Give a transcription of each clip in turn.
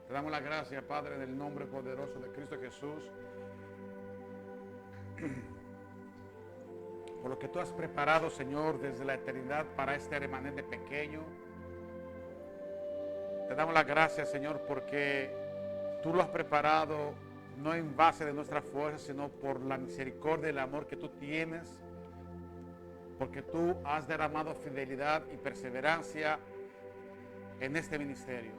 Te damos las gracias, Padre, en el nombre poderoso de Cristo Jesús, por lo que tú has preparado, Señor, desde la eternidad para este remanente pequeño. Te damos las gracias, Señor, porque tú lo has preparado no en base de nuestra fuerza, sino por la misericordia y el amor que tú tienes, porque tú has derramado fidelidad y perseverancia en este ministerio.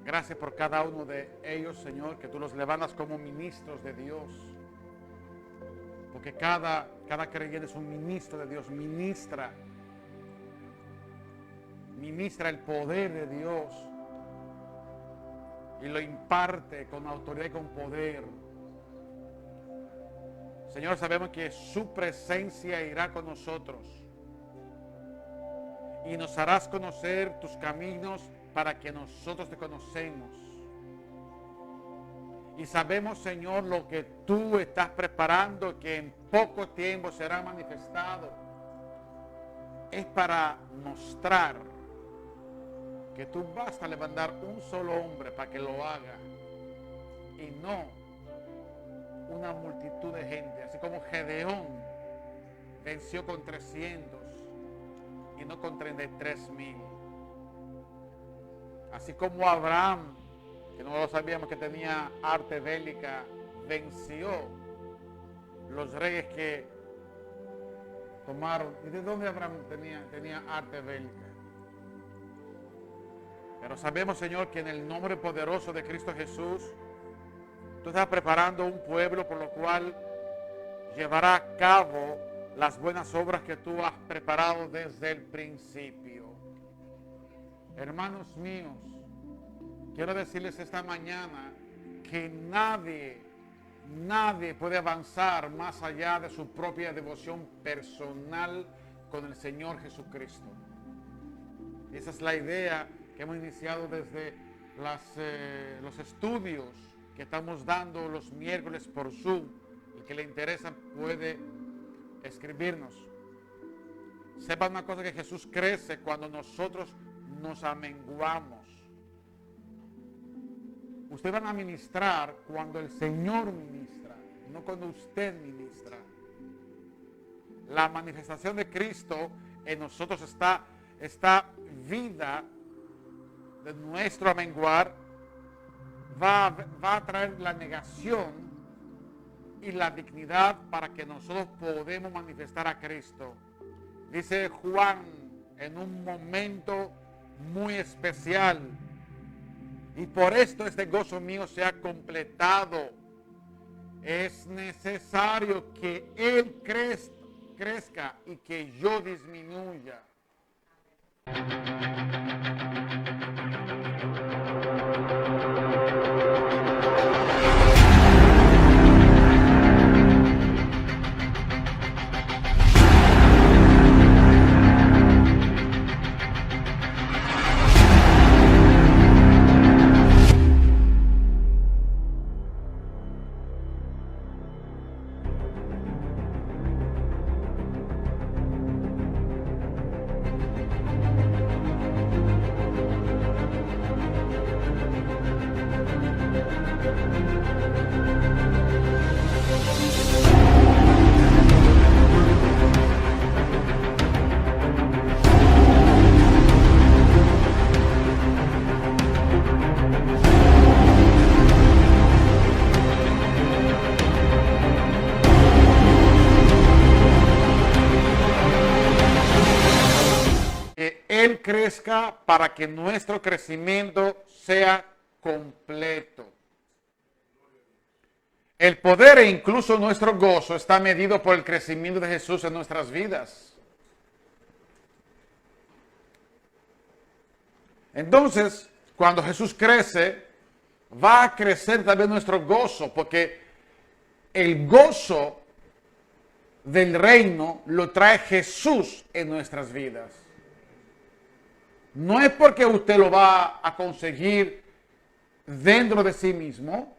Gracias por cada uno de ellos, Señor, que tú los levantas como ministros de Dios. Porque cada creyente es un ministro de Dios, ministra el poder de Dios y lo imparte con autoridad y con poder. Señor, sabemos que su presencia irá con nosotros y nos harás conocer tus caminos para que nosotros te conocemos. Y sabemos, Señor, lo que tú estás preparando, que en poco tiempo será manifestado. Es para mostrar que tú vas a levantar un solo hombre para que lo haga. Y no una multitud de gente. Así como Gedeón venció con 300 y no con 33,000. Así como Abraham, que no lo sabíamos que tenía arte bélica, venció los reyes que tomaron. ¿Y de dónde Abraham tenía arte bélica? Pero sabemos, Señor, que en el nombre poderoso de Cristo Jesús, tú estás preparando un pueblo por lo cual llevará a cabo las buenas obras que tú has preparado desde el principio. Hermanos míos, quiero decirles esta mañana que nadie puede avanzar más allá de su propia devoción personal con el Señor Jesucristo. Esa es la idea que hemos iniciado desde los estudios que estamos dando los miércoles por Zoom. El que le interesa puede escribirnos. Sepan una cosa, que Jesús crece cuando nosotros nos amenguamos. Ustedes van a ministrar cuando el Señor ministra, no cuando usted ministra. La manifestación de Cristo en nosotros está vida de nuestro amenguar, va a traer la negación y la dignidad para que nosotros podamos manifestar a Cristo. Dice Juan en un momento muy especial: y por esto este gozo mío se ha completado. Es necesario que Él crezca y que yo disminuya. Él crezca para que nuestro crecimiento sea completo. El poder e incluso nuestro gozo está medido por el crecimiento de Jesús en nuestras vidas. Entonces, cuando Jesús crece, va a crecer también nuestro gozo, porque el gozo del reino lo trae Jesús en nuestras vidas. No es porque usted lo va a conseguir dentro de sí mismo,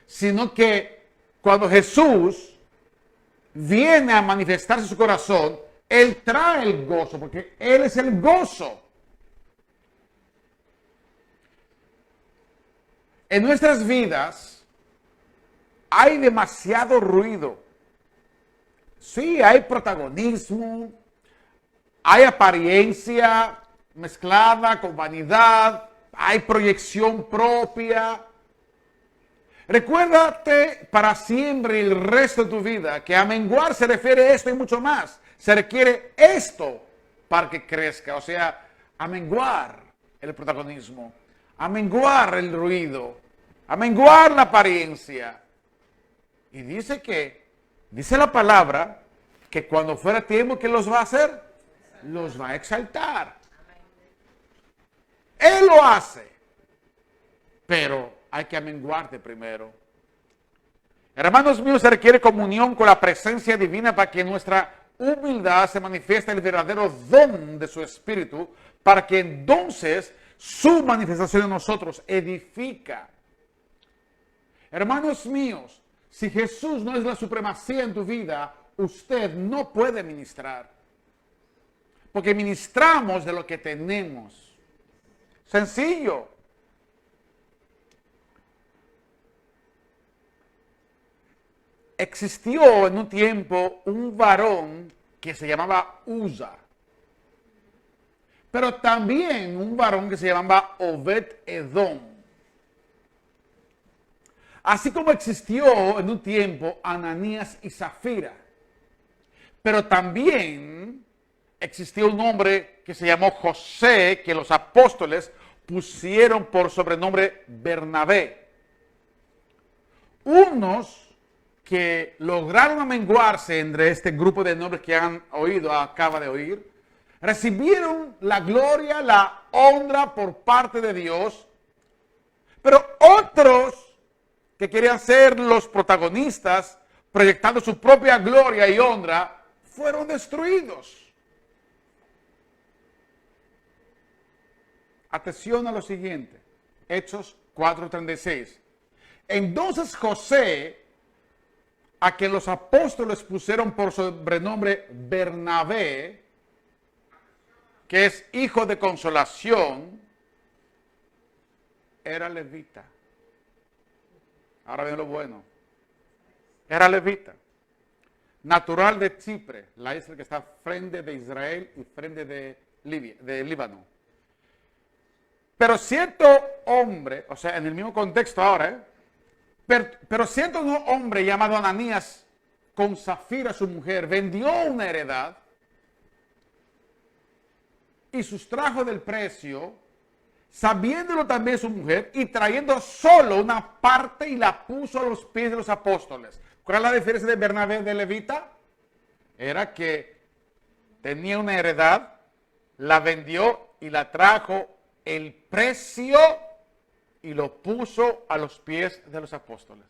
sino que cuando Jesús viene a manifestarse en su corazón, Él trae el gozo, porque Él es el gozo. En nuestras vidas hay demasiado ruido. Sí, hay protagonismo, hay apariencia mezclada con vanidad, hay proyección propia. Recuérdate para siempre el resto de tu vida que a menguar se refiere a esto y mucho más. Se requiere esto para que crezca, o sea, a menguar el protagonismo, a menguar el ruido, a menguar la apariencia. Y dice la palabra, que cuando fuera tiempo, ¿qué los va a hacer? Los va a exaltar. Él lo hace, pero hay que amenguarte primero. Hermanos míos, se requiere comunión con la presencia divina para que nuestra humildad se manifieste el verdadero don de su Espíritu, para que entonces su manifestación en nosotros edifica. Hermanos míos, si Jesús no es la supremacía en tu vida, usted no puede ministrar. Porque ministramos de lo que tenemos. Sencillo. Existió en un tiempo un varón que se llamaba Uza. Pero también un varón que se llamaba Obed-Edom. Así como existió en un tiempo Ananías y Zafira. Pero también existió un hombre que se llamó José, que los apóstoles pusieron por sobrenombre Bernabé. Unos que lograron amenguarse entre este grupo de nombres que han oído, acaba de oír, recibieron la gloria, la honra por parte de Dios, pero otros que querían ser los protagonistas, proyectando su propia gloria y honra, fueron destruidos. Atención a lo siguiente, Hechos 4:36. Entonces José, a quien los apóstoles pusieron por sobrenombre Bernabé, que es hijo de consolación, era levita. Ahora ven lo bueno. Era levita. Natural de Chipre, la isla que está frente de Israel y frente de Líbano. Pero cierto hombre, o sea, en el mismo contexto ahora, pero cierto hombre llamado Ananías, con Zafira su mujer, vendió una heredad y sustrajo del precio, sabiéndolo también su mujer, y trayendo solo una parte y la puso a los pies de los apóstoles. ¿Cuál es la diferencia de Bernabé de levita? Era que tenía una heredad, la vendió y la trajo el precio y lo puso a los pies de los apóstoles.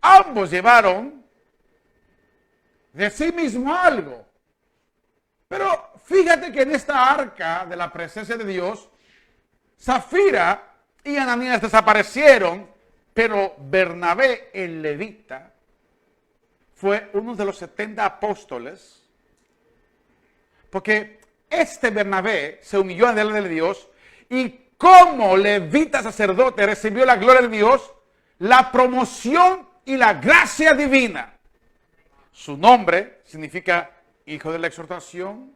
Ambos llevaron de sí mismo algo. Pero fíjate que en esta arca de la presencia de Dios, Zafira y Ananías desaparecieron, pero Bernabé, el levita, fue uno de los 70 apóstoles, porque este Bernabé se humilló delante de Dios y como levita sacerdote recibió la gloria de Dios, la promoción y la gracia divina. Su nombre significa hijo de la exhortación,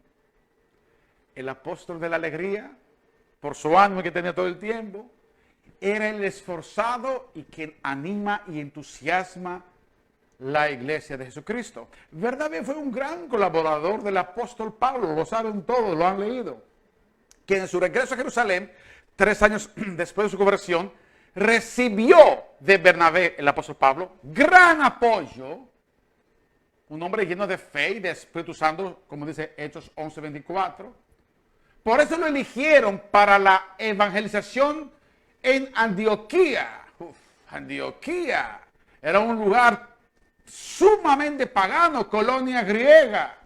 el apóstol de la alegría, por su ánimo que tenía todo el tiempo. Era el esforzado y quien anima y entusiasma la iglesia de Jesucristo. Bernabé fue un gran colaborador del apóstol Pablo, lo saben todos, lo han leído, que en su regreso a Jerusalén, 3 años después de su conversión, recibió de Bernabé, el apóstol Pablo, gran apoyo, un hombre lleno de fe y de Espíritu Santo, como dice Hechos 11:24. Por eso lo eligieron para la evangelización en Antioquía. Antioquía era un lugar sumamente pagano, colonia griega.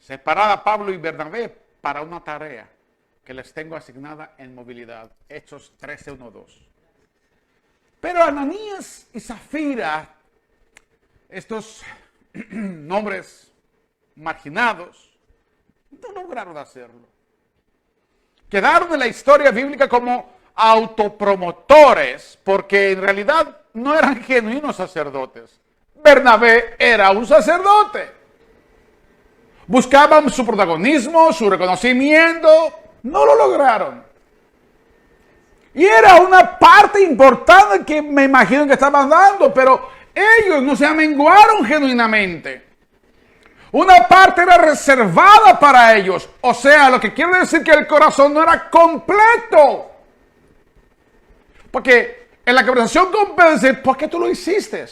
Separada Pablo y Bernabé para una tarea que les tengo asignada en movilidad. Hechos 13:1-2. Pero Ananías y Zafira, estos nombres marginados, No lograron hacerlo. Quedaron en la historia bíblica como autopromotores, porque en realidad no eran genuinos sacerdotes. Bernabé era un sacerdote. Buscaban su protagonismo, su reconocimiento, no lo lograron. Y era una parte importante que me imagino que estaban dando, pero ellos no se amenguaron genuinamente. Una parte era reservada para ellos. O sea, lo que quiere decir que el corazón no era completo. Porque en la conversación con Pedro dice, ¿por qué tú lo hiciste?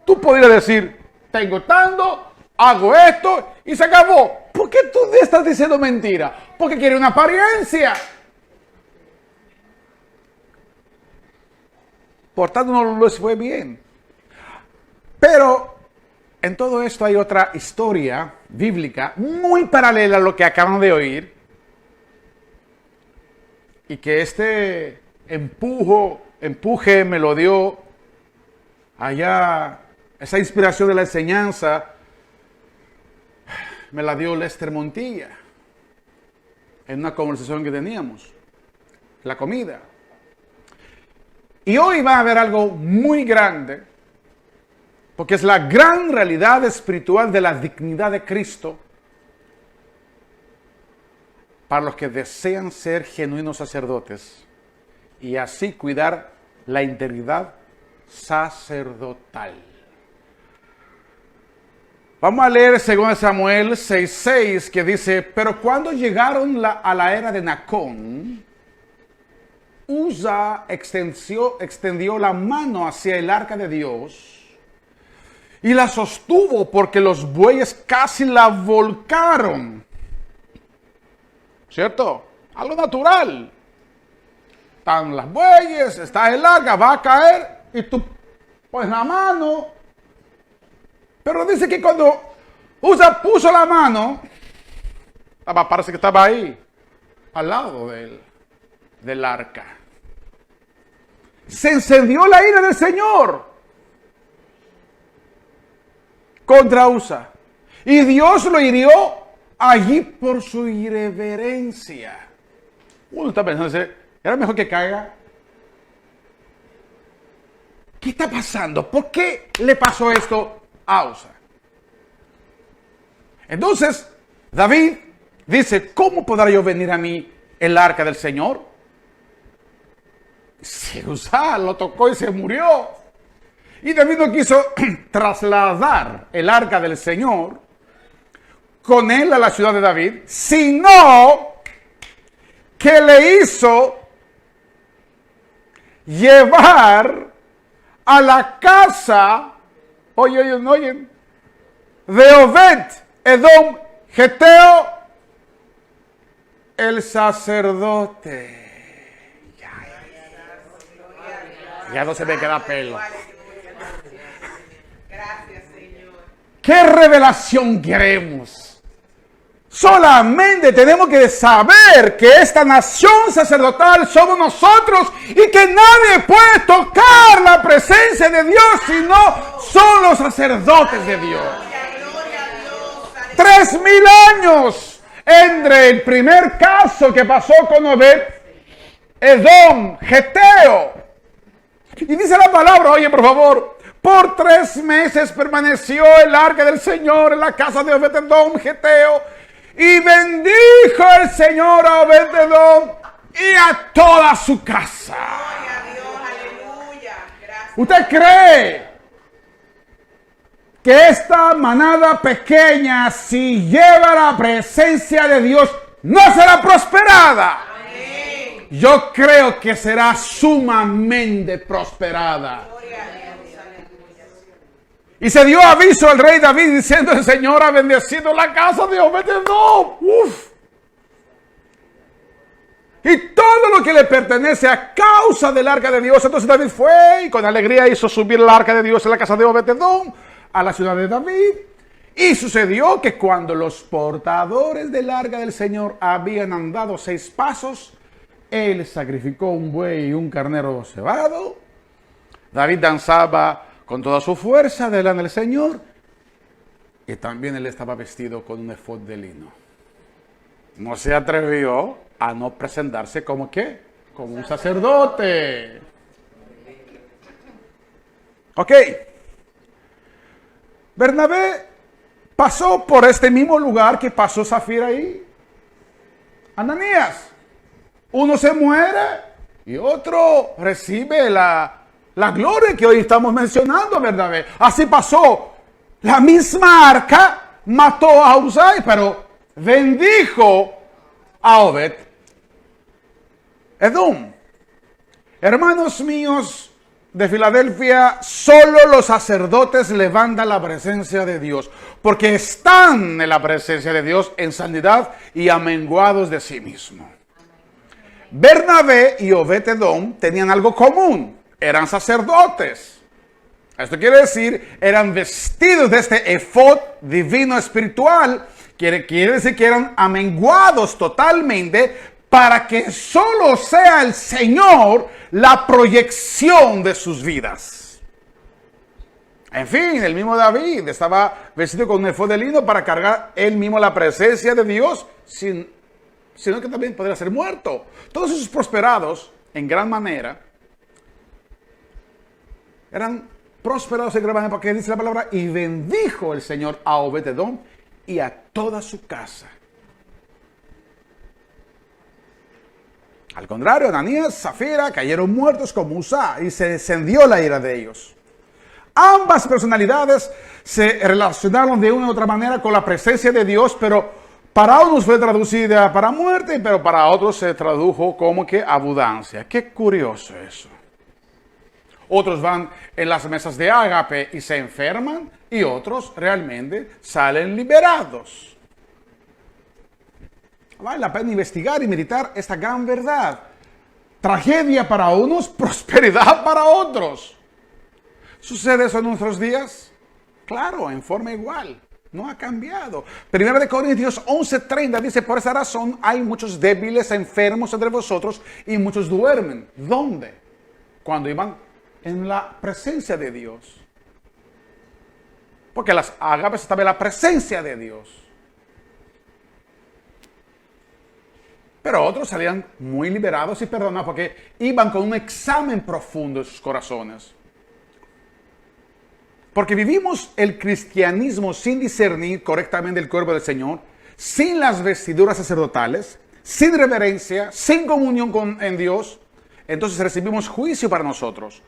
Tú podrías decir, tengo tanto, hago esto y se acabó. ¿Por qué tú estás diciendo mentira? Porque quiere una apariencia. Por tanto, no les fue bien. Pero en todo esto hay otra historia bíblica muy paralela a lo que acaban de oír. Y que este empuje me lo dio allá, esa inspiración de la enseñanza me la dio Lester Montilla en una conversación que teníamos, la comida. Y hoy va a haber algo muy grande, porque es la gran realidad espiritual de la dignidad de Cristo para los que desean ser genuinos sacerdotes y así cuidar la integridad sacerdotal. Vamos a leer 2 Samuel 6:6 que dice, pero cuando llegaron a la era de Nacón, Uza extendió la mano hacia el arca de Dios y la sostuvo porque los bueyes casi la volcaron. ¿Cierto? Algo natural. Están las bueyes, está el arca, va a caer y tú pones la mano. Pero dice que cuando Uza puso la mano, parece que estaba ahí, al lado del arca. Se encendió la ira del Señor contra Uza. Y Dios lo hirió allí por su irreverencia. Uno está pensando, ¿era mejor que caiga? ¿Qué está pasando? ¿Por qué le pasó esto a Uza? Entonces, David dice, ¿cómo podrá yo venir a mí el arca del Señor? Si Uza lo tocó y se murió. Y David no quiso trasladar el arca del Señor con él a la ciudad de David, sino que le hizo llevar a la casa, oyen, de Obed Edom Geteo, el sacerdote. Ya no se me queda pelo. Gracias, Señor. ¿Qué revelación queremos? Solamente tenemos que saber que esta nación sacerdotal somos nosotros y que nadie puede tocar la presencia de Dios si no son los sacerdotes de Dios. 3000 años entre el primer caso que pasó con Obed Edom Geteo. Y dice la palabra, oye por favor, por 3 meses permaneció el arca del Señor en la casa de Obed Edom Geteo. Y bendijo el Señor a Obed Edom y a toda su casa. ¿Usted cree que esta manada pequeña, si lleva la presencia de Dios, no será prosperada? Amén. Yo creo que será sumamente prosperada. Y se dio aviso al rey David diciendo, el Señor ha bendecido la casa de Obed Edom. Uf. Y todo lo que le pertenece a causa del arca de Dios. Entonces David fue y con alegría hizo subir el arca de Dios en la casa de Obed Edom a la ciudad de David. Y sucedió que cuando los portadores del arca del Señor habían andado 6 pasos, él sacrificó un buey y un carnero cebado. David danzaba con toda su fuerza delante del Señor, y también él estaba vestido con un efod de lino. no se atrevió a no presentarse como ¿qué? Como un sacerdote. Ok. Bernabé pasó por este mismo lugar que pasó Zafira ahí. Ananías. Uno se muere y otro recibe la gloria que hoy estamos mencionando, Bernabé. Así pasó. La misma arca mató a Uzai, pero bendijo a Obed Edom. Hermanos míos de Filadelfia, solo los sacerdotes levantan la presencia de Dios, porque están en la presencia de Dios en santidad y amenguados de sí mismos. Bernabé y Obed Edom tenían algo común, eran sacerdotes. Esto quiere decir, eran vestidos de este efod divino espiritual, quiere decir que eran amenguados totalmente para que solo sea el Señor la proyección de sus vidas. En fin, el mismo David estaba vestido con un efod de lino para cargar él mismo la presencia de Dios, sino que también podría ser muerto. Todos esos prosperados, en gran manera, eran prosperados en gran manera, porque dice la palabra, y bendijo el Señor a Obed Edom y a toda su casa. Al contrario, Ananías, Zafira cayeron muertos como Uzá y se encendió la ira de ellos. Ambas personalidades se relacionaron de una u otra manera con la presencia de Dios, pero para unos fue traducida para muerte, pero para otros se tradujo como que abundancia. Qué curioso eso. Otros van en las mesas de ágape y se enferman, y otros realmente salen liberados. Vale la pena investigar y meditar esta gran verdad. Tragedia para unos, prosperidad para otros. ¿Sucede eso en nuestros días? Claro, en forma igual. No ha cambiado. Primera de Corintios 11:30 dice, por esa razón hay muchos débiles, enfermos entre vosotros y muchos duermen. ¿Dónde? Cuando iban en la presencia de Dios. Porque las ágapes estaban en la presencia de Dios. Pero otros salían muy liberados y perdonados porque iban con un examen profundo de sus corazones. Porque vivimos el cristianismo sin discernir correctamente el cuerpo del Señor, sin las vestiduras sacerdotales, sin reverencia, sin comunión en Dios. Entonces recibimos juicio para nosotros.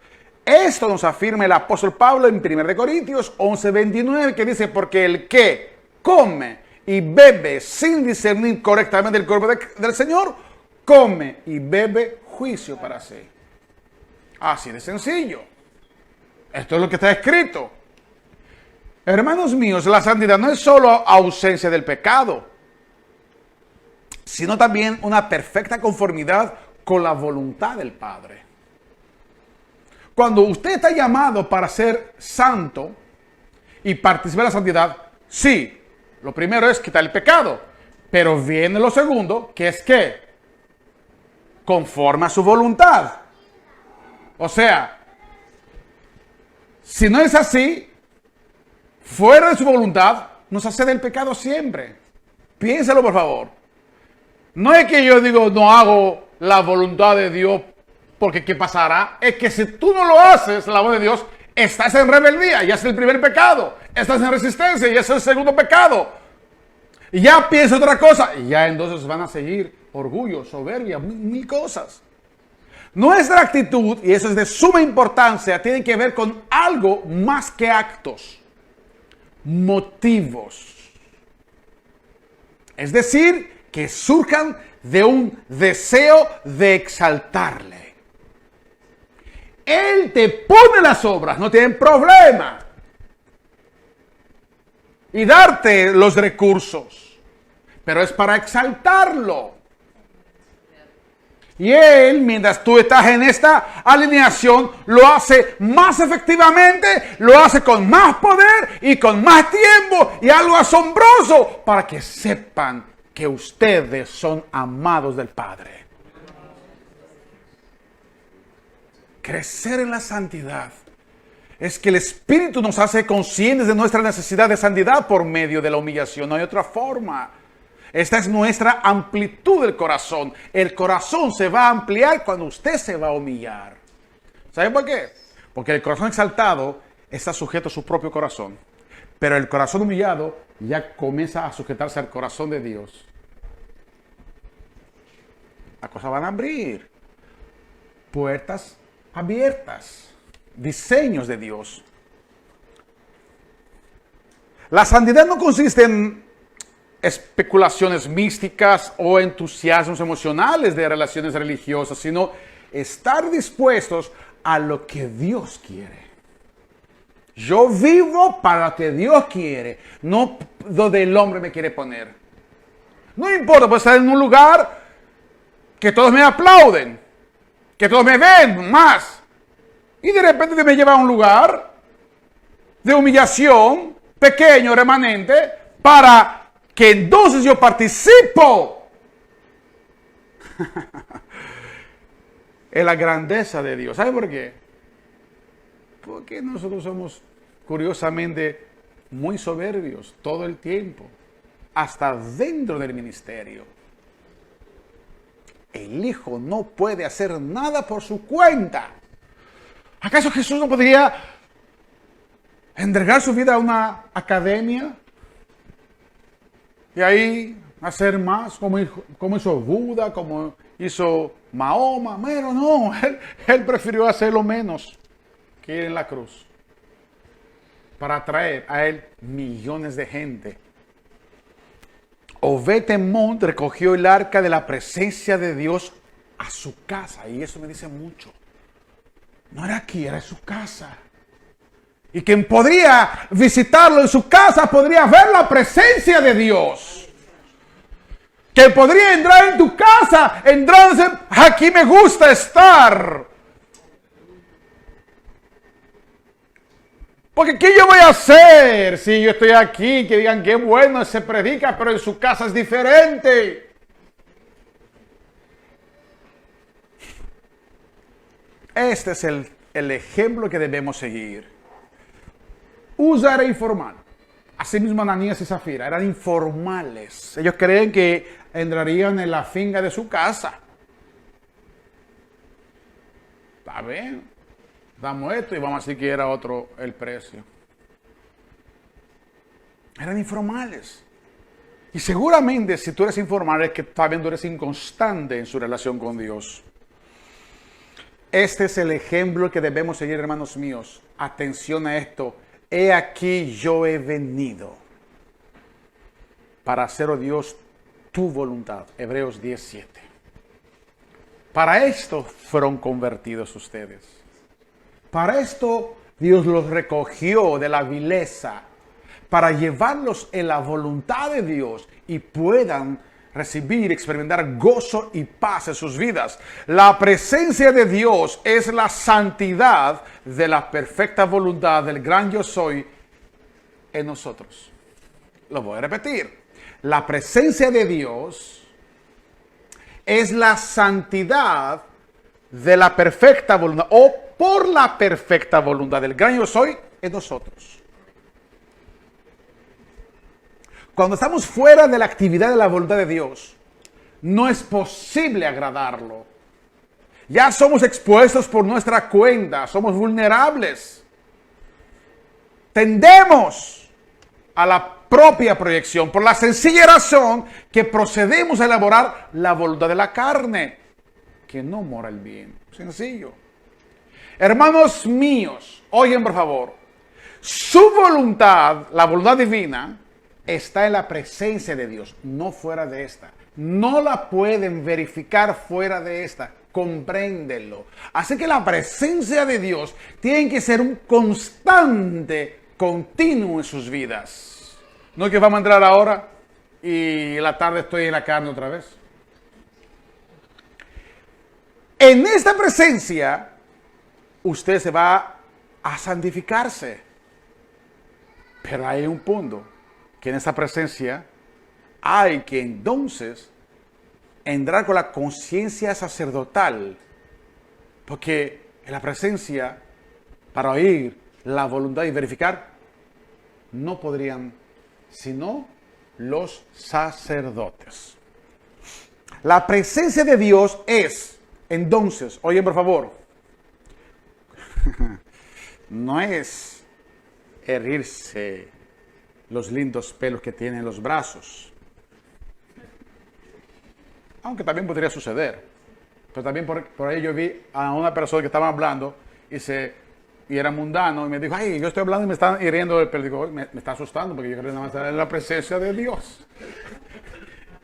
Esto nos afirma el apóstol Pablo en 1 Corintios 11:29, que dice, porque el que come y bebe sin discernir correctamente el cuerpo del Señor, come y bebe juicio para sí. Así de sencillo. Esto es lo que está escrito. Hermanos míos, la santidad no es solo ausencia del pecado, sino también una perfecta conformidad con la voluntad del Padre. Cuando usted está llamado para ser santo y participar de la santidad, sí, lo primero es quitar el pecado, pero viene lo segundo, que es que conforme a su voluntad. O sea, si no es así, fuera de su voluntad, nos hace del pecado siempre. Piénsalo, por favor. No es que yo digo, no hago la voluntad de Dios porque ¿qué pasará? Es que si tú no lo haces, la voz de Dios, estás en rebeldía, ya es el primer pecado. Estás en resistencia, ya es el segundo pecado. Y ya piensa otra cosa, y ya entonces van a seguir orgullo, soberbia, mil cosas. Nuestra actitud, y eso es de suma importancia, tiene que ver con algo más que actos. Motivos. Es decir, que surjan de un deseo de exaltarle. Él te pone las obras, no tienen problema. Y darte los recursos. Pero es para exaltarlo. Y Él, mientras tú estás en esta alineación, lo hace más efectivamente, lo hace con más poder y con más tiempo y algo asombroso para que sepan que ustedes son amados del Padre. Crecer en la santidad es que el Espíritu nos hace conscientes de nuestra necesidad de santidad por medio de la humillación. No hay otra forma. Esta es nuestra amplitud del corazón. El corazón se va a ampliar cuando usted se va a humillar. ¿Sabe por qué? Porque el corazón exaltado está sujeto a su propio corazón. Pero el corazón humillado ya comienza a sujetarse al corazón de Dios. Las cosas van a abrir. Puertas abiertas. Diseños de Dios. La santidad no consiste en especulaciones místicas o entusiasmos emocionales de relaciones religiosas, sino estar dispuestos a lo que Dios quiere. Yo vivo para lo que Dios quiere, no donde el hombre me quiere poner. No importa, puedo estar en un lugar que todos me aplauden, que todos me ven más, y de repente me lleva a un lugar de humillación, pequeño, remanente, para que entonces yo participo en la grandeza de Dios. ¿Sabe por qué? Porque nosotros somos, curiosamente, muy soberbios todo el tiempo, hasta dentro del ministerio. El Hijo no puede hacer nada por su cuenta. ¿Acaso Jesús no podría entregar su vida a una academia y ahí hacer más, como hizo Buda, como hizo Mahoma? Pero no, él prefirió hacerlo menos que ir en la cruz para atraer a él millones de gente. Obed-Edom recogió el arca de la presencia de Dios a su casa, y eso me dice mucho. No era aquí, era su casa. Y quien podría visitarlo en su casa podría ver la presencia de Dios. Que podría entrar en tu casa, entrarse, aquí me gusta estar. Porque ¿qué yo voy a hacer si yo estoy aquí? Que digan qué bueno se predica, pero en su casa es diferente. Este es el ejemplo que debemos seguir. Usa era informal. Asimismo Ananías y Zafira eran informales. Ellos creen que entrarían en la finca de su casa. Está bien. Damos esto y vamos a decir que era otro el precio. Eran informales. Y seguramente si tú eres informal es que también tú eres inconstante en su relación con Dios. Este es el ejemplo que debemos seguir, hermanos míos. Atención a esto. He aquí yo he venido para hacer, oh Dios, tu voluntad. Hebreos 10:7. Para esto fueron convertidos ustedes. Para esto Dios los recogió de la vileza, para llevarlos en la voluntad de Dios y puedan recibir, experimentar gozo y paz en sus vidas. La presencia de Dios es la santidad de la perfecta voluntad del gran yo soy en nosotros. Lo voy a repetir. La presencia de Dios es la santidad de la perfecta voluntad, o por la perfecta voluntad del gran yo soy en nosotros. Cuando estamos fuera de la actividad de la voluntad de Dios, no es posible agradarlo. Ya somos expuestos por nuestra cuenta, somos vulnerables. Tendemos a la propia proyección por la sencilla razón que procedemos a elaborar la voluntad de la carne, que no mora el bien. Sencillo. Hermanos míos, oigan por favor, su voluntad, la voluntad divina, está en la presencia de Dios, no fuera de esta. No la pueden verificar fuera de esta. Compréndelo. Así que la presencia de Dios tiene que ser un constante, continuo en sus vidas. No es que vamos a entrar ahora y en la tarde estoy en la carne otra vez. En esta presencia, usted se va a santificarse. Pero hay un punto, que en esta presencia hay que entonces entrar con la conciencia sacerdotal. Porque en la presencia, para oír la voluntad y verificar, no podrían sino los sacerdotes. La presencia de Dios es, entonces, oigan por favor, no es herirse los lindos pelos que tienen los brazos. Aunque también podría suceder. Pero también por ahí yo vi a una persona que estaba hablando y era mundano y me dijo, ay, yo estoy hablando y me están hiriendo el pelo. Digo, me está asustando porque yo creo que nada más era la presencia de Dios.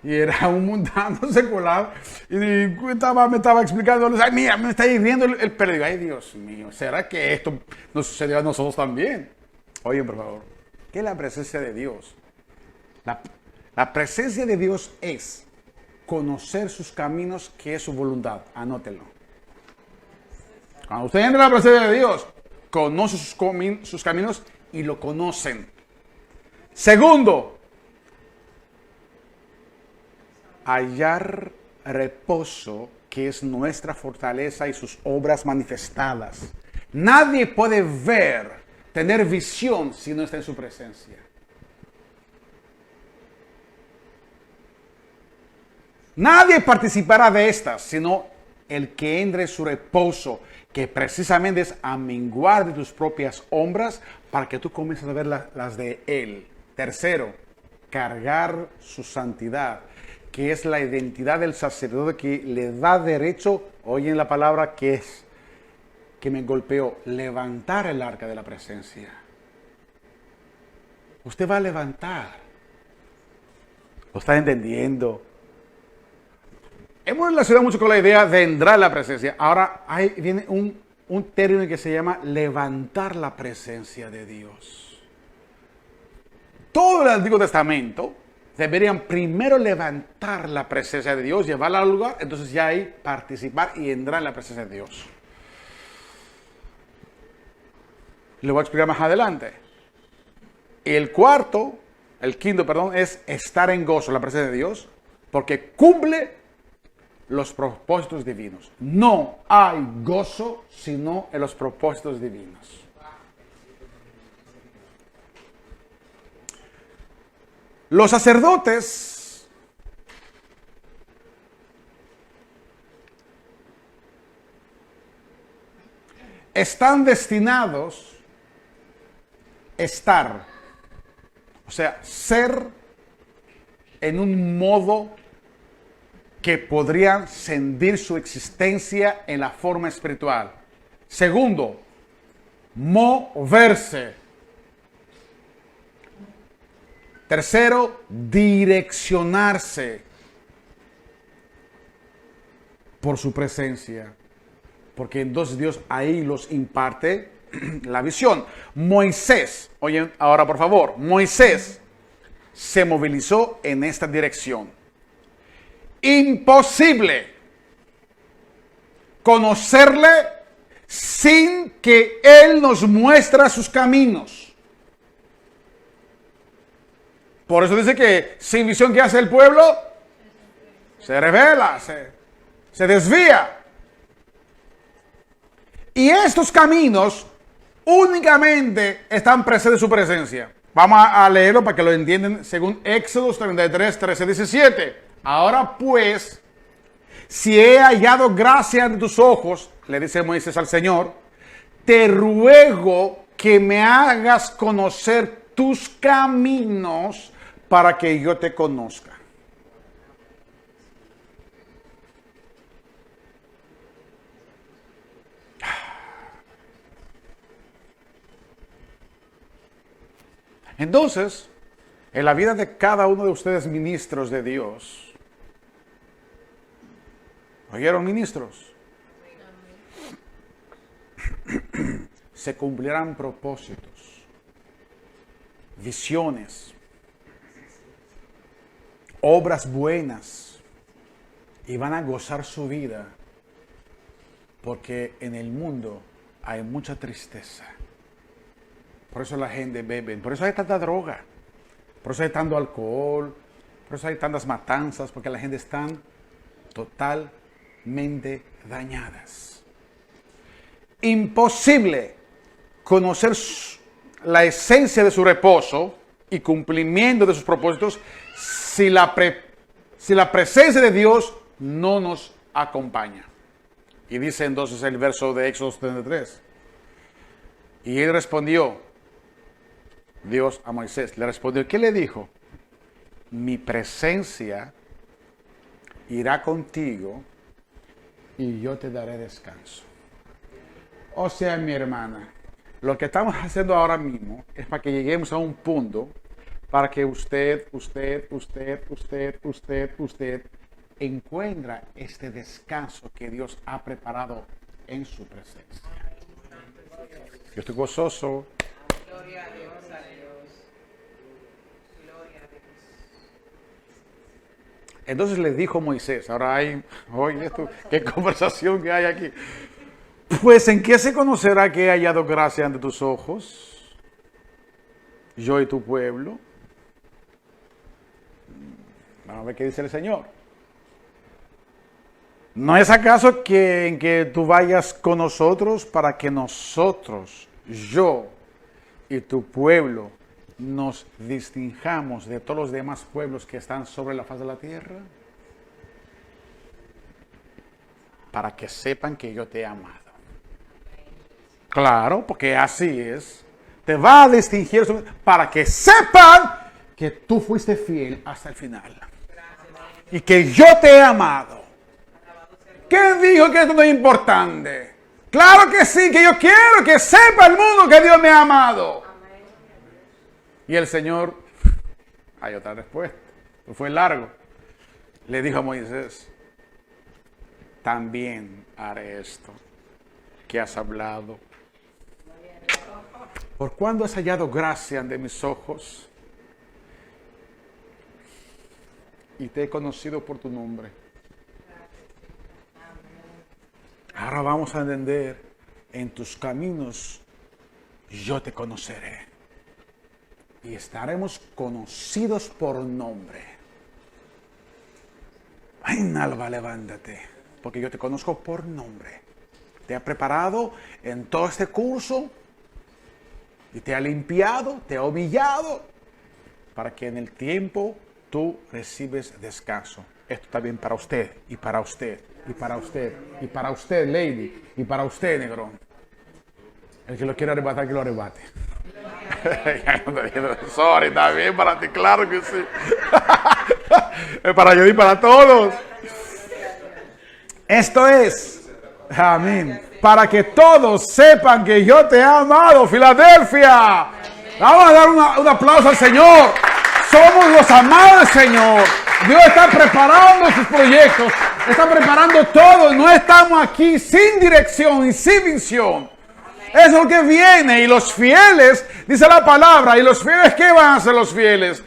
Y era un mundano secular. Y me estaba explicando, ay, mira, me está hiriendo el pelo. Digo, ay, Dios mío, ¿será que esto nos sucedió a nosotros también? Oigan, por favor, ¿qué es la presencia de Dios? La presencia de Dios es conocer sus caminos, que es su voluntad. Anótenlo. Cuando usted entra en la presencia de Dios, conoce sus caminos y lo conocen. Segundo, hallar reposo, que es nuestra fortaleza y sus obras manifestadas. Nadie puede tener visión si no está en su presencia. Nadie participará de estas, sino el que entre en su reposo, que precisamente es amenguar de tus propias obras para que tú comiences a ver las de Él. Tercero, cargar su santidad, que es la identidad del sacerdote que le da derecho, oyen la palabra que me golpeó, levantar el arca de la presencia. Usted va a levantar. ¿Lo está entendiendo? Hemos relacionado mucho con la idea de entrar en la presencia. Ahora viene un término que se llama levantar la presencia de Dios. Todo el Antiguo Testamento deberían primero levantar la presencia de Dios, llevarla al lugar, entonces ya ahí participar y entrar en la presencia de Dios. Lo voy a explicar más adelante. Y el quinto, es estar en gozo, la presencia de Dios, porque cumple los propósitos divinos. No hay gozo sino en los propósitos divinos. Los sacerdotes están destinados a estar, o sea, ser en un modo que podrían sentir su existencia en la forma espiritual. Segundo, moverse. Tercero, direccionarse por su presencia. Porque entonces Dios ahí los imparte la visión. Moisés, oyen ahora por favor, Moisés se movilizó en esta dirección. Imposible conocerle sin que Él nos muestre sus caminos. Por eso dice que sin visión, ¿qué hace el pueblo? Se revela, se desvía. Y estos caminos únicamente están presentes en su presencia. Vamos a leerlo para que lo entiendan según Éxodo 33, 13, 17. Ahora pues, si he hallado gracia ante tus ojos, le dice Moisés al Señor, te ruego que me hagas conocer tus caminos para que yo te conozca. Entonces, en la vida de cada uno de ustedes ministros de Dios, ¿oyeron, ministros? Se cumplirán propósitos, visiones, obras buenas y van a gozar su vida porque en el mundo hay mucha tristeza. Por eso la gente bebe, por eso hay tanta droga, por eso hay tanto alcohol, por eso hay tantas matanzas, porque la gente está totalmente dañadas. Imposible conocer la esencia de su reposo y cumplimiento de sus propósitos si la presencia de Dios no nos acompaña? Y dice entonces el verso de Éxodo 33. Y él respondió, Dios a Moisés, le respondió, ¿qué le dijo? Mi presencia irá contigo y yo te daré descanso. O sea, mi hermana, lo que estamos haciendo ahora mismo es para que lleguemos a un punto para que usted encuentra este descanso que Dios ha preparado en su presencia. Yo estoy gozoso. Gloria a Dios, a Dios. Gloria a Dios. Entonces le dijo Moisés, ahora hay, oye esto, qué conversación que hay aquí. Pues ¿en qué se conocerá que he hallado gracia ante tus ojos? Yo y tu pueblo. Vamos a ver qué dice el Señor. ¿No es acaso que en que tú vayas con nosotros para que nosotros, yo y tu pueblo, nos distingamos de todos los demás pueblos que están sobre la faz de la tierra? Para que sepan que yo te he amado. Claro, porque así es. Te va a distinguir para que sepan que tú fuiste fiel hasta el final. Y que yo te he amado. ¿Quién dijo que esto no es importante? Claro que sí, que yo quiero que sepa el mundo que Dios me ha amado. Y el Señor, hay otra respuesta, fue largo. Le dijo a Moisés, también haré esto que has hablado. ¿Por cuándo has hallado gracia ante mis ojos? Y te he conocido por tu nombre. Ahora vamos a entender, en tus caminos yo te conoceré. Y estaremos conocidos por nombre. Ven, Alba, levántate, porque yo te conozco por nombre. Te he preparado en todo este curso y te ha limpiado, te ha humillado, para que en el tiempo tú recibes descanso. Esto está bien para usted, y para usted, y para usted, y para usted, lady, y para usted, negrón. El que lo quiera arrebatar, que lo arrebate. Sorry, está bien para ti, claro que sí. Es para yo y para todos. Esto es, amén, para que todos sepan que yo te he amado, Filadelfia. Vamos a dar un aplauso al Señor. Somos los amados del Señor. Dios está preparando sus proyectos, está preparando todo. No estamos aquí sin dirección y sin visión. Eso es lo que viene. Y los fieles, dice la palabra, ¿y los fieles qué van a hacer los fieles?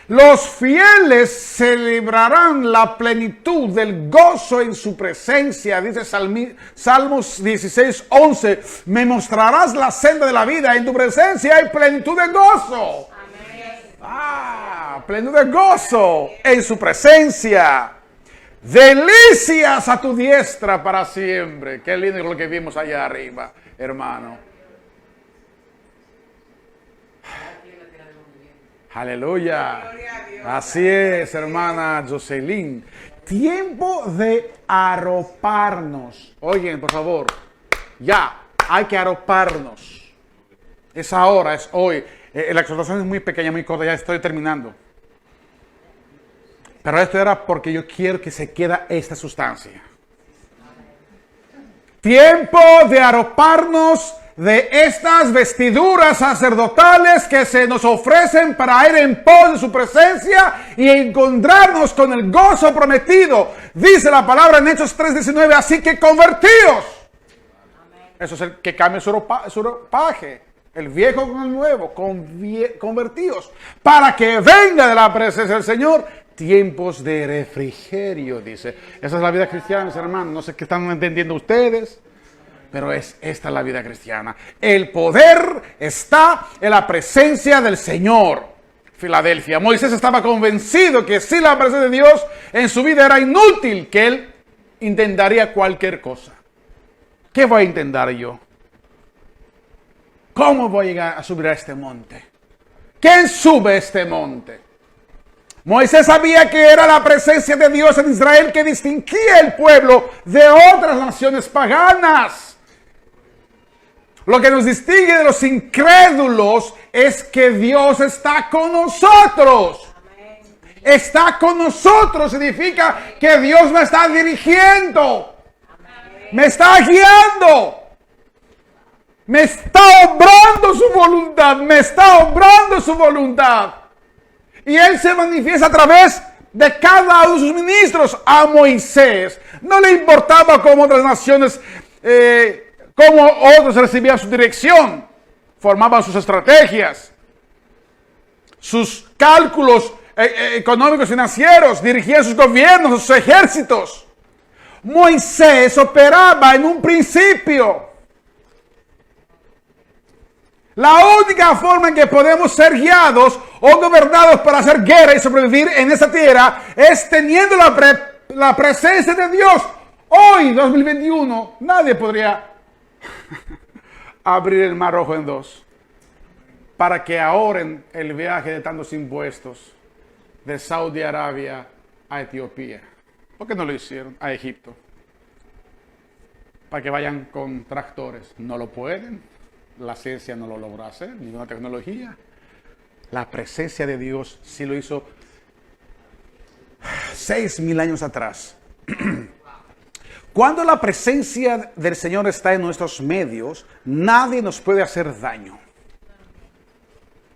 Los fieles celebrarán la plenitud del gozo en su presencia. Dice Salmos 16:11. Me mostrarás la senda de la vida. En tu presencia hay plenitud de gozo. Plenitud de gozo en su presencia. Delicias a tu diestra para siempre. Qué lindo lo que vimos allá arriba, hermano. Aleluya. Así es, hermana Jocelyn. Tiempo de arroparnos. Oigan, por favor. Ya, hay que arroparnos. Es ahora, es hoy. La exhortación es muy pequeña, muy corta, ya estoy terminando. Pero esto era porque yo quiero que se quede esta sustancia. Tiempo de arroparnos de estas vestiduras sacerdotales que se nos ofrecen para ir en pos de su presencia y encontrarnos con el gozo prometido. Dice la palabra en Hechos 3:19, así que convertíos. Eso es el que cambia su ropaje. El viejo con el nuevo, convertíos. Para que venga de la presencia del Señor tiempos de refrigerio, dice. Esa es la vida cristiana, mis hermanos. No sé qué están entendiendo ustedes, pero esta es la vida cristiana. El poder está en la presencia del Señor. Filadelfia. Moisés estaba convencido que sin la presencia de Dios en su vida era inútil, que él intentaría cualquier cosa. ¿Qué voy a intentar yo? ¿Cómo voy a llegar a subir a este monte? ¿Quién sube este monte? Moisés sabía que era la presencia de Dios en Israel que distinguía el pueblo de otras naciones paganas. Lo que nos distingue de los incrédulos es que Dios está con nosotros. Está con nosotros significa que Dios me está dirigiendo. Me está guiando. Me está obrando su voluntad. Me está obrando su voluntad. Y Él se manifiesta a través de cada uno de sus ministros. A Moisés no le importaba cómo otras naciones, cómo otros recibían su dirección. Formaban sus estrategias, sus cálculos económicos financieros, dirigían sus gobiernos, sus ejércitos. Moisés operaba en un principio. La única forma en que podemos ser guiados o gobernados para hacer guerra y sobrevivir en esta tierra es teniendo la presencia de Dios. Hoy, 2021, nadie podría abrir el Mar Rojo en dos para que ahorren el viaje de tantos impuestos de Saudi Arabia a Etiopía. ¿Por qué no lo hicieron? A Egipto. Para que vayan con tractores. No lo pueden. La ciencia no lo logró hacer, ninguna tecnología. La presencia de Dios sí lo hizo 6,000 años atrás. Cuando la presencia del Señor está en nuestros medios, nadie nos puede hacer daño.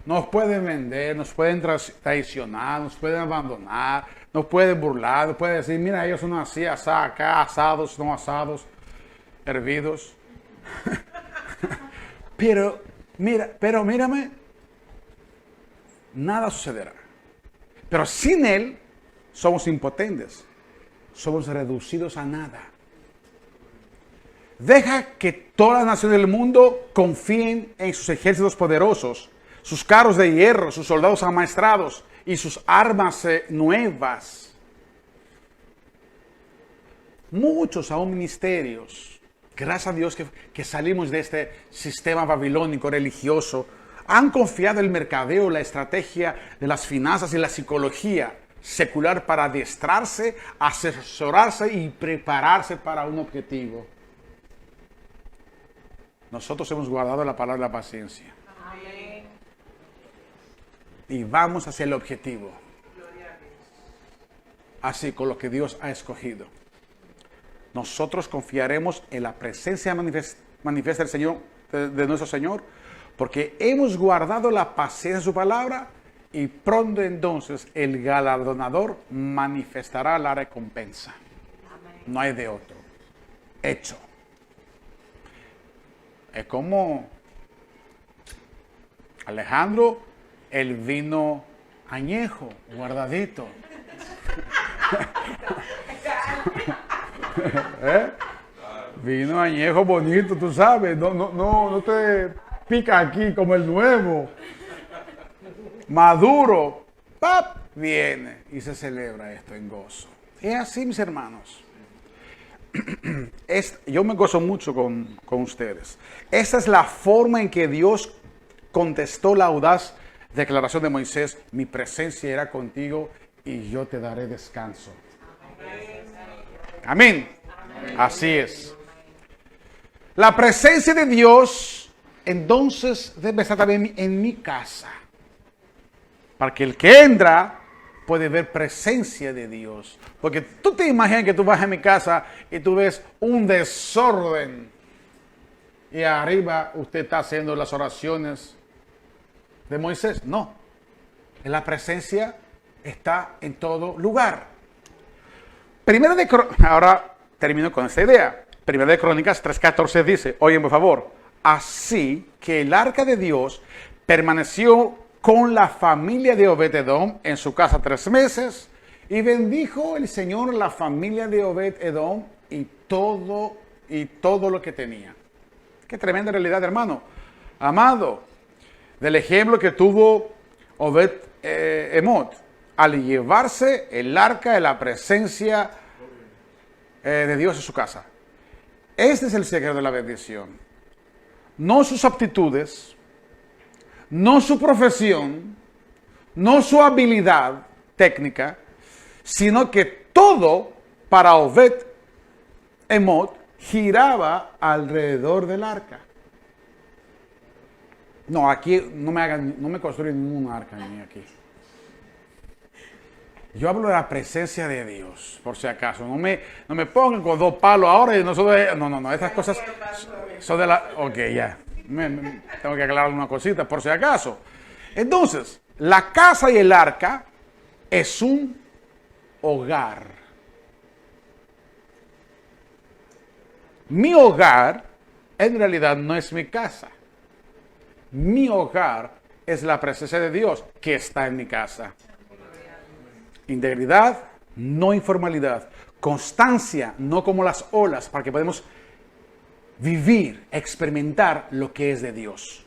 Nos pueden vender, nos pueden traicionar, nos pueden abandonar, nos pueden burlar, nos pueden decir, mira, ellos son así, asá, acá, asados, no asados, hervidos. Pero mírame, nada sucederá. Pero sin Él somos impotentes, somos reducidos a nada. Deja que todas las naciones del mundo confíen en sus ejércitos poderosos, sus carros de hierro, sus soldados amaestrados y sus armas nuevas. Muchos aún ministerios. Gracias a Dios que salimos de este sistema babilónico religioso. Han confiado en el mercadeo, la estrategia de las finanzas y la psicología secular para adiestrarse, asesorarse y prepararse para un objetivo. Nosotros hemos guardado la palabra de la paciencia. Amén. Y vamos hacia el objetivo. Así con lo que Dios ha escogido. Nosotros confiaremos en la presencia manifiesta del Señor, de nuestro Señor, porque hemos guardado la paciencia de su palabra y pronto entonces el galardonador manifestará la recompensa. Amén. No hay de otro. Hecho. Es como Alejandro, el vino añejo, guardadito. Vino añejo bonito, tú sabes, no te pica aquí como el nuevo. Maduro, ¡pap! Viene y se celebra esto en gozo. Es así, mis hermanos. Yo me gozo mucho con ustedes. Esa es la forma en que Dios contestó la audaz declaración de Moisés: mi presencia irá contigo y yo te daré descanso. Amén. Así es. La presencia de Dios entonces debe estar también en mi casa. Para que el que entra puede ver presencia de Dios. Porque tú te imaginas que tú vas a mi casa y tú ves un desorden. Y arriba usted está haciendo las oraciones de Moisés. No. La presencia está en todo lugar. Ahora termino con esta idea. Primera de Crónicas 3:14 dice, oigan por favor, así que el arca de Dios permaneció con la familia de Obed-Edom en su casa 3 meses, y bendijo el Señor la familia de Obed-Edom y todo lo que tenía. Qué tremenda realidad, hermano. Amado, del ejemplo que tuvo Obed-Edom al llevarse el arca de la presencia de Dios en su casa. Este es el secreto de la bendición. No sus aptitudes, no su profesión, no su habilidad, técnica, sino que todo para Obed Edom giraba alrededor del arca. No, aquí no me construyen ningún arca ni aquí. Yo hablo de la presencia de Dios, por si acaso. No me pongan con 2 palos ahora y nosotros... No, estas cosas son de la... Ok, ya. Tengo que aclarar una cosita, por si acaso. Entonces, la casa y el arca es un hogar. Mi hogar, en realidad, no es mi casa. Mi hogar es la presencia de Dios que está en mi casa. Integridad, no informalidad. Constancia, no como las olas, para que podamos vivir, experimentar lo que es de Dios.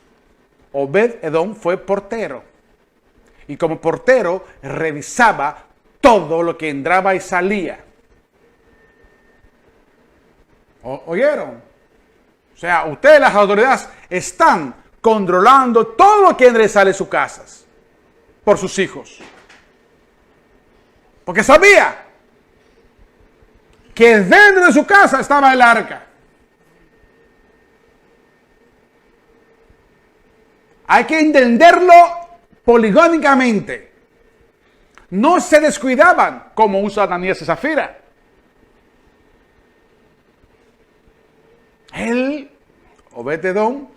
Obed Edom fue portero. Y como portero revisaba todo lo que entraba y salía. ¿Oyeron? O sea, ustedes, las autoridades, están controlando todo lo que entra y sale de sus casas. Por sus hijos. Porque sabía que dentro de su casa estaba el arca. Hay que entenderlo poligónicamente. No se descuidaban como usa Ananías y Zafira. Él, Obed Edom,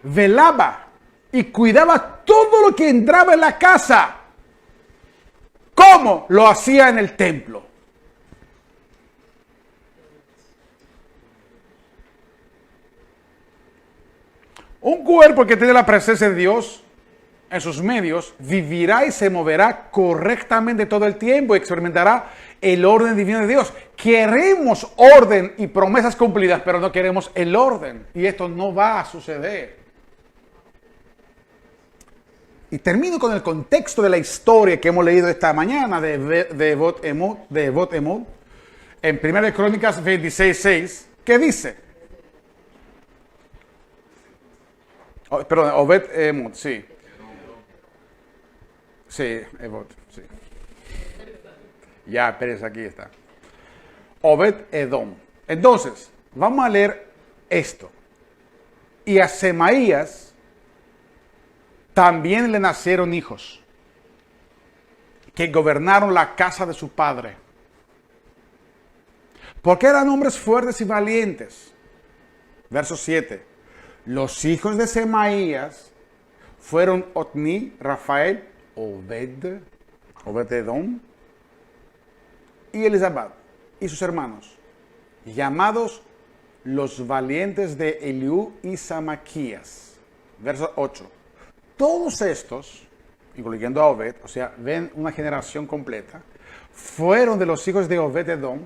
velaba y cuidaba todo lo que entraba en la casa. ¿Cómo lo hacía en el templo? Un cuerpo que tiene la presencia de Dios en sus medios vivirá y se moverá correctamente todo el tiempo y experimentará el orden divino de Dios. Queremos orden y promesas cumplidas, pero no queremos el orden. Y esto no va a suceder. Y termino con el contexto de la historia que hemos leído esta mañana de Obed Edom en 1 Crónicas 26:6, que dice, perdón, Obed Edom, sí. Sí, Edom, sí. Ya, espérense, aquí está. Obed Edom. Entonces, vamos a leer esto. Y a Semaías también le nacieron hijos que gobernaron la casa de su padre. Porque eran hombres fuertes y valientes. Verso 7. Los hijos de Semaías fueron Otni, Rafael, Obed Edom y Elizabad y sus hermanos, llamados los valientes de Eliú y Samaquías. Verso 8. Todos estos, incluyendo a Obed, o sea, ven una generación completa, fueron de los hijos de Obed Edom.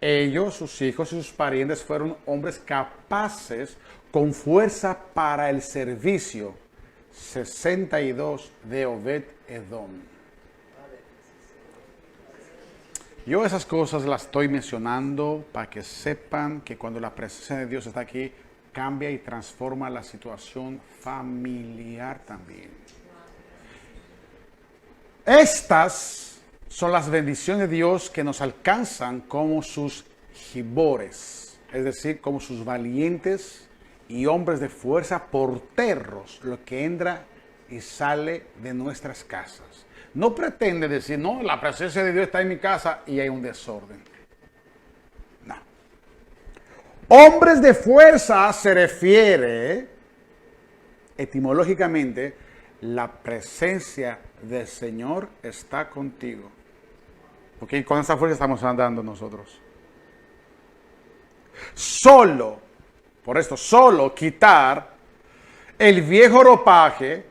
Ellos, sus hijos y sus parientes fueron hombres capaces con fuerza para el servicio. 62 de Obed Edom. Yo esas cosas las estoy mencionando para que sepan que cuando la presencia de Dios está aquí, cambia y transforma la situación familiar también. Estas son las bendiciones de Dios que nos alcanzan como sus gibores, es decir, como sus valientes y hombres de fuerza, porteros, lo que entra y sale de nuestras casas. No pretende decir, no, la presencia de Dios está en mi casa y hay un desorden. No. Hombres de fuerza se refiere, etimológicamente, la presencia del Señor está contigo. Porque con esa fuerza estamos andando nosotros. Solo quitar el viejo ropaje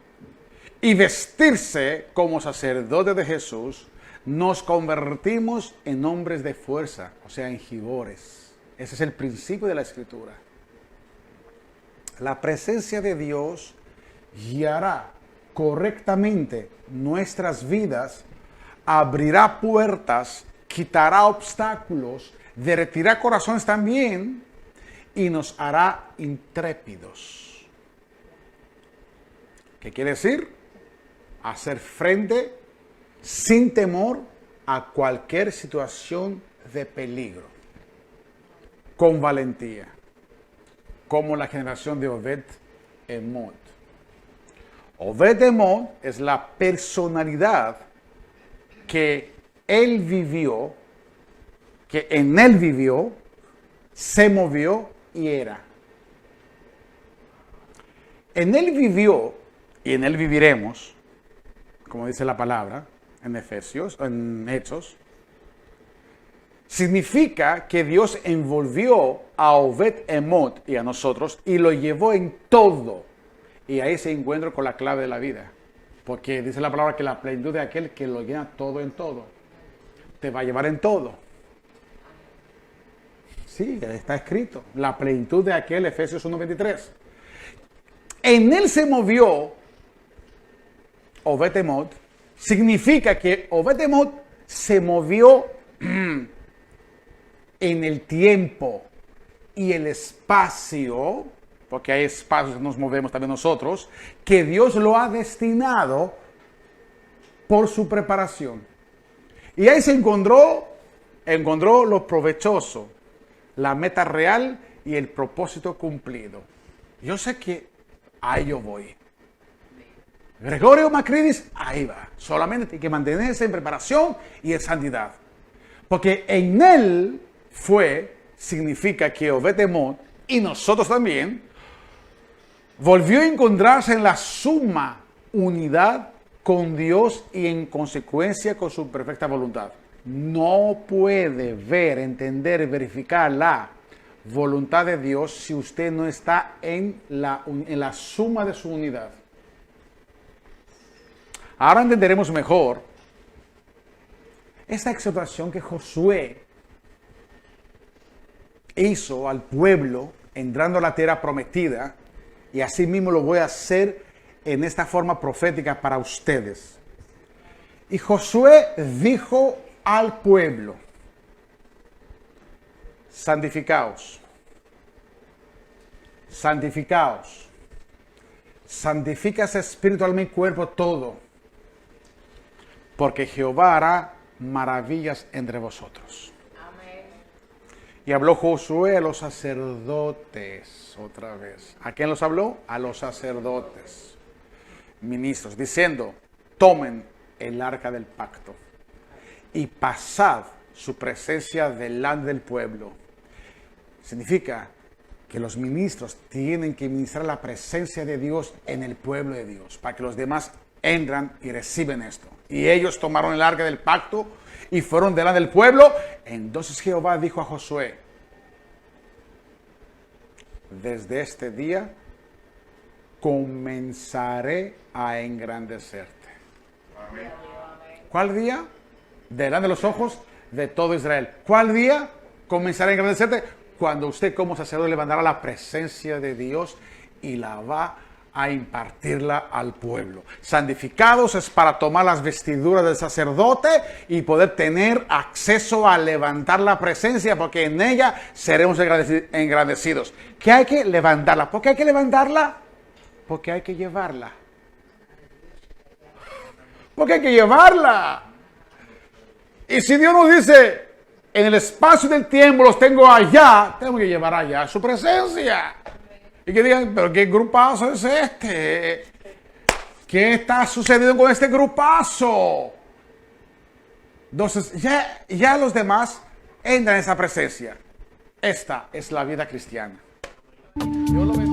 y vestirse como sacerdote de Jesús, nos convertimos en hombres de fuerza, o sea, en gibores. Ese es el principio de la Escritura. La presencia de Dios guiará correctamente nuestras vidas, abrirá puertas, quitará obstáculos, derretirá corazones también y nos hará intrépidos. ¿Qué quiere decir? Hacer frente sin temor a cualquier situación de peligro, con valentía, como la generación de Obed-Edom. Obed-Edom es la personalidad que él vivió, que en él vivió, se movió y era. En él vivió y en él viviremos, como dice la palabra en Efesios, en Hechos. Significa que Dios envolvió a Obed-Edom y a nosotros y lo llevó en todo. Y ahí se encuentra con la clave de la vida. Porque dice la palabra que la plenitud de aquel que lo llena todo en todo. Te va a llevar en todo. Sí, está escrito. La plenitud de aquel, Efesios 1:23. En él se movió Obed-Edom. Significa que Obed-Edom se movió en el tiempo y el espacio, porque hay espacios que nos movemos también nosotros, que Dios lo ha destinado por su preparación. Y ahí se encontró lo provechoso, la meta real y el propósito cumplido. Yo sé que ahí yo voy. Gregorio Macridis, ahí va. Solamente tiene que mantenerse en preparación y en santidad. Porque en él significa que Obed-Edom y nosotros también, volvió a encontrarse en la suma unidad con Dios y en consecuencia con su perfecta voluntad. No puede ver, entender y verificar la voluntad de Dios si usted no está en la suma de su unidad. Ahora entenderemos mejor esta exhortación que Josué hizo al pueblo entrando a la tierra prometida, y así mismo lo voy a hacer en esta forma profética para ustedes. Y Josué dijo al pueblo: santificaos, santificaos, santifícase espíritu, alma y cuerpo todo, porque Jehová hará maravillas entre vosotros. Y habló Josué a los sacerdotes, otra vez. ¿A quién los habló? A los sacerdotes, ministros, diciendo: tomen el arca del pacto y pasad su presencia delante del pueblo. Significa que los ministros tienen que ministrar la presencia de Dios en el pueblo de Dios, para que los demás entran y reciben esto. Y ellos tomaron el arca del pacto y fueron delante del pueblo. Entonces Jehová dijo a Josué: desde este día comenzaré a engrandecerte. Amén. ¿Cuál día? Delante de los ojos de todo Israel. ¿Cuál día comenzaré a engrandecerte? Cuando usted como sacerdote levantará la presencia de Dios y la va a impartirla al pueblo. Santificados es para tomar las vestiduras del sacerdote y poder tener acceso a levantar la presencia, porque en ella seremos engrandecidos. ¿Qué hay que levantarla? ¿Por qué hay que levantarla? Porque hay que llevarla. Porque hay que llevarla. Y si Dios nos dice: en el espacio del tiempo los tengo allá, tenemos que llevar allá su presencia. Y que digan: pero ¿qué grupazo es este? ¿Qué está sucediendo con este grupazo? Entonces ya los demás entran en esa presencia. Esta es la vida cristiana. Dios lo bendiga.